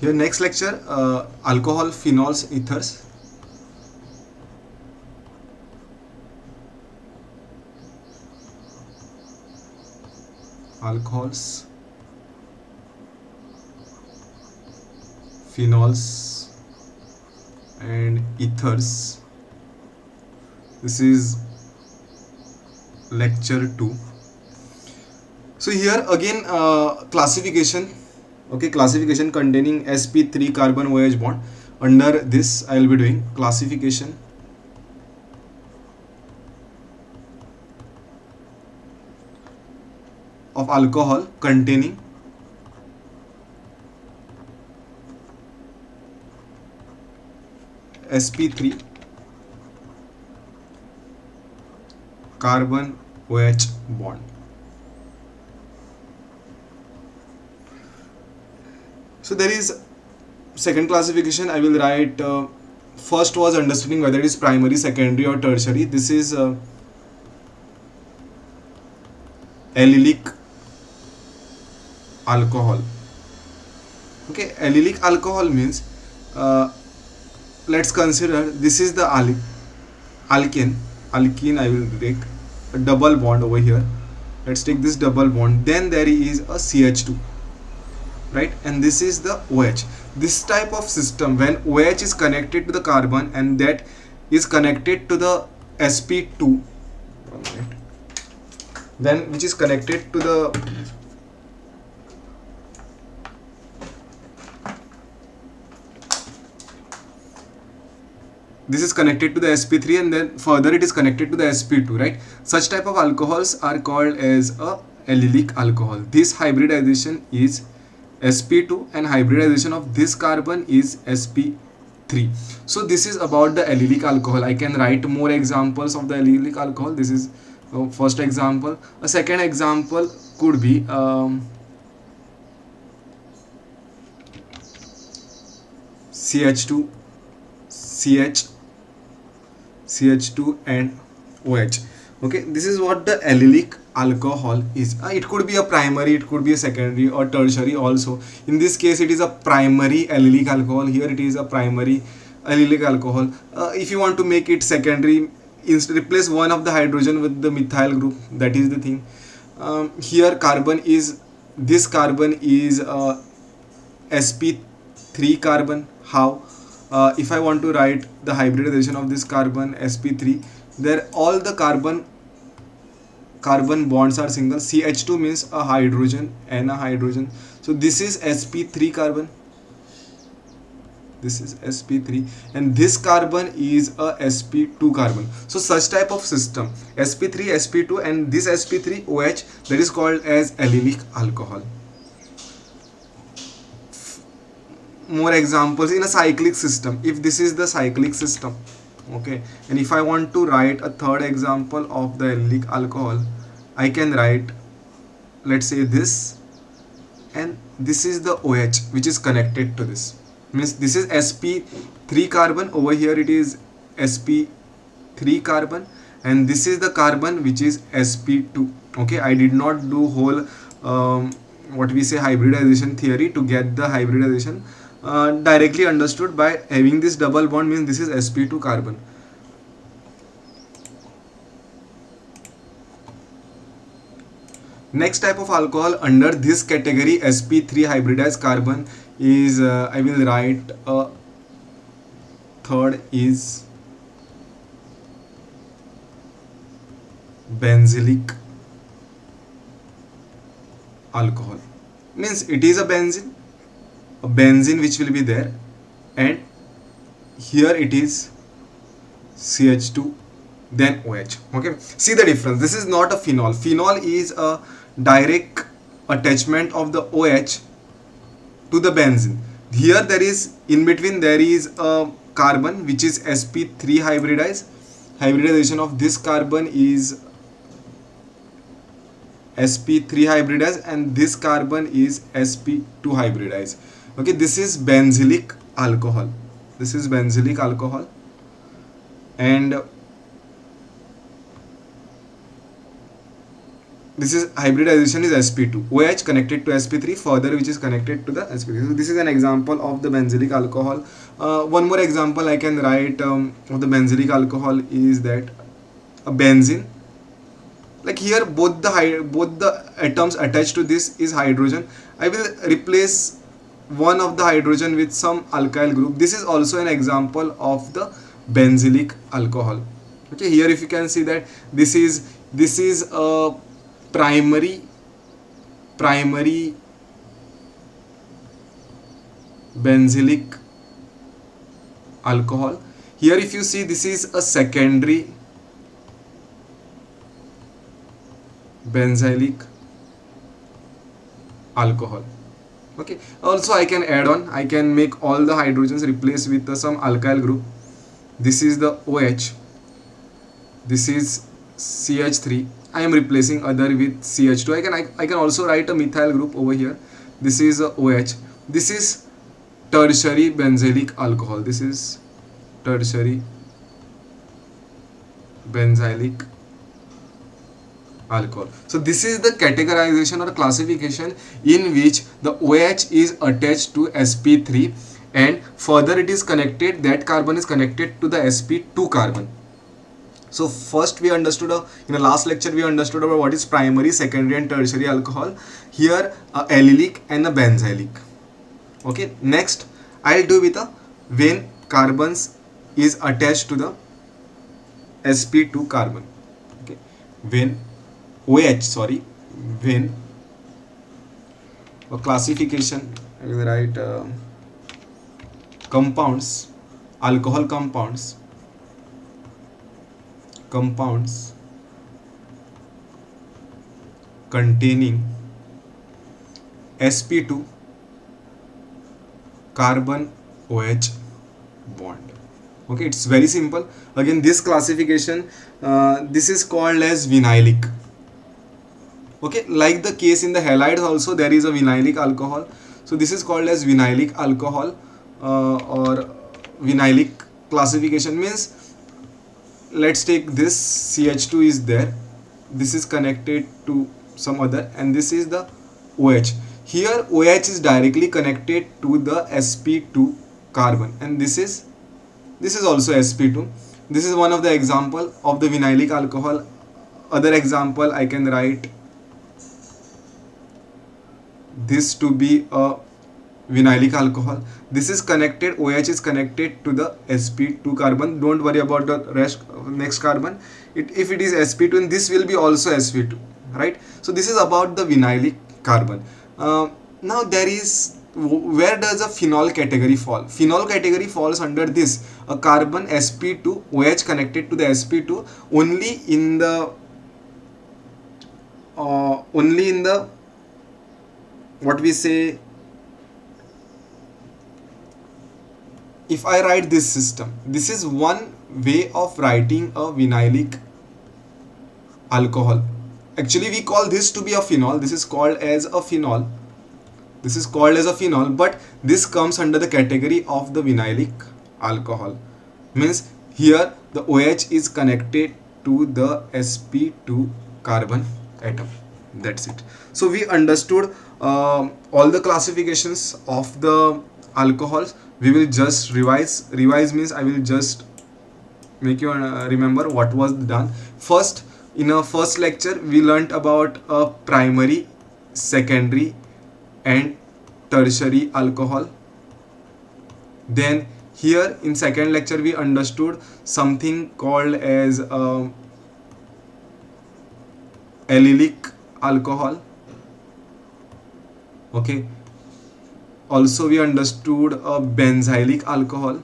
Here next lecture, alcohol, phenols, ethers. Alcohols, phenols and ethers. This is lecture 2. So here again classification. Okay, classification containing sp3 carbon OH bond. Under this I will be doing classification of alcohol containing sp3 carbon OH bond. So there is second classification. I will write first was understanding whether it is primary, secondary or tertiary. This is allylic alcohol. Okay, allylic alcohol means let's consider this is the alkene. I will take a double bond over here. Let's take this double bond. Then there is a CH2, right? And this is the OH. This type of system, when OH is connected to the carbon and that is connected to the sp2, then which is connected to the this is connected to the sp3 and then further it is connected to the sp2, right? Such type of alcohols are called as a allylic alcohol. This hybridization is sp2 and hybridization of this carbon is sp3. So this is about the allylic alcohol. I can write more examples of the allylic alcohol. This is first example. A second example could be CH2, CH2 and OH. Okay, this is what the allylic alcohol is. It could be a primary, it could be a secondary or tertiary also. In this case it is a primary allylic alcohol. Here it is a primary allylic alcohol. If you want to make it secondary, replace one of the hydrogen with the methyl group. That is the thing. Here this carbon is sp3 carbon. How? If I want to write the hybridization of this carbon sp3, there all the carbon bonds are single. CH2 means a hydrogen and a hydrogen. So this is sp3 carbon. This is sp3 and this carbon is a sp2 carbon. So such type of system, sp3, sp2 and this sp3 OH, that is called as allylic alcohol. More examples in a cyclic system. If this is the cyclic system, okay, and if I want to write a third example of the allylic alcohol, I can write, let's say this, and this is the OH which is connected to this. Means this is sp3 carbon. Over here it is sp3 carbon and this is the carbon which is sp2. Okay, I did not do whole what we say hybridization theory to get the hybridization. Directly understood by having this double bond means this is sp2 carbon. Next type of alcohol under this category sp3 hybridized carbon is I will write a third is benzylic alcohol. Means it is a benzene which will be there, and here it is CH2 then OH. Okay, see the difference. This is not a phenol. Phenol is a direct attachment of the OH to the benzene. Here there is in between there is a carbon which is sp3 hybridized. Hybridization of this carbon is sp3 hybridized and this carbon is sp2 hybridized. Okay, this is benzylic alcohol. This is benzylic alcohol, and this is hybridization is sp2, OH connected to sp3 further, which is connected to the sp3. So this is an example of the benzylic alcohol. One more example I can write of the benzylic alcohol is that a benzene, like here both the atoms attached to this is hydrogen. I will replace one of the hydrogen with some alkyl group. This is also an example of the benzylic alcohol. Okay, here if you can see that this is a primary benzylic alcohol. Here if you see, this is a secondary benzylic alcohol. Okay, also I can add on, I can make all the hydrogens replace with some alkyl group. This is the OH, this is CH3. I am replacing other with CH2. I can also write a methyl group over here. This is a OH. This is tertiary benzylic alcohol. This is tertiary benzylic alcohol. So this is the categorization or classification in which the OH is attached to sp3 and further it is connected, that carbon is connected to the sp2 carbon. So first we understood in the last lecture we understood about what is primary, secondary and tertiary alcohol. Here allylic and a benzylic. Okay, next I'll do with when carbons is attached to the sp2 carbon. Okay, when a classification, I will write compounds, alcohol compounds containing sp2 carbon OH bond. Okay, it's very simple. Again, this classification, this is called as vinylic. Okay, like the case in the halides also, there is a vinylic alcohol. So this is called as vinylic alcohol or vinylic classification. Means let's take this CH2 is there, this is connected to some other, and this is the OH. Here OH is directly connected to the sp2 carbon, and this is also sp2. This is one of the example of the vinylic alcohol. Other example, I can write this to be a vinylic alcohol. This is connected, OH is connected to the sp2 carbon. Don't worry about the rest, next carbon. If it is sp2, and this will be also sp2, right? So this is about the vinylic carbon. Now there is, where does a phenol category fall? Phenol category falls under this, a carbon sp2, OH connected to the sp2 only in the what we say, if I write this system, this is one way of writing a vinylic alcohol. Actually we call this to be a phenol. This is called as a phenol. But this comes under the category of the vinylic alcohol. Means here the OH is connected to the sp2 carbon atom. That's it. So we understood all the classifications of the alcohols. We will just revise. Means I will just make you remember what was done. First, in our first lecture we learnt about a primary, secondary and tertiary alcohol. Then here in second lecture we understood something called as allylic alcohol. Okay, also we understood a benzylic alcohol.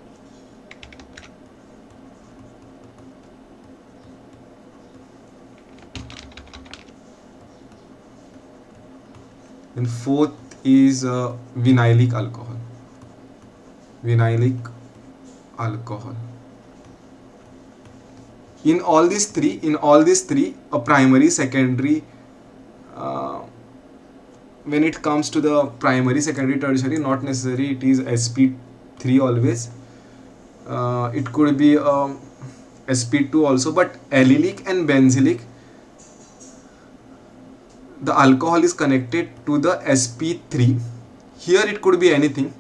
And fourth is vinylic alcohol. In all these three, a primary, secondary, when it comes to the primary, secondary, tertiary, not necessary it is sp3 always. It could be sp2 also, but allylic and benzylic, the alcohol is connected to the sp3. Here it could be anything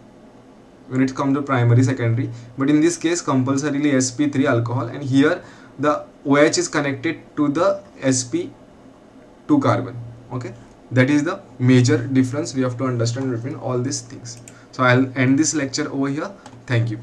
when it comes to primary, secondary, but in this case compulsorily sp3 alcohol, and here the OH is connected to the sp2 carbon. Okay, that is the major difference we have to understand between all these things. So I'll end this lecture over here. Thank you.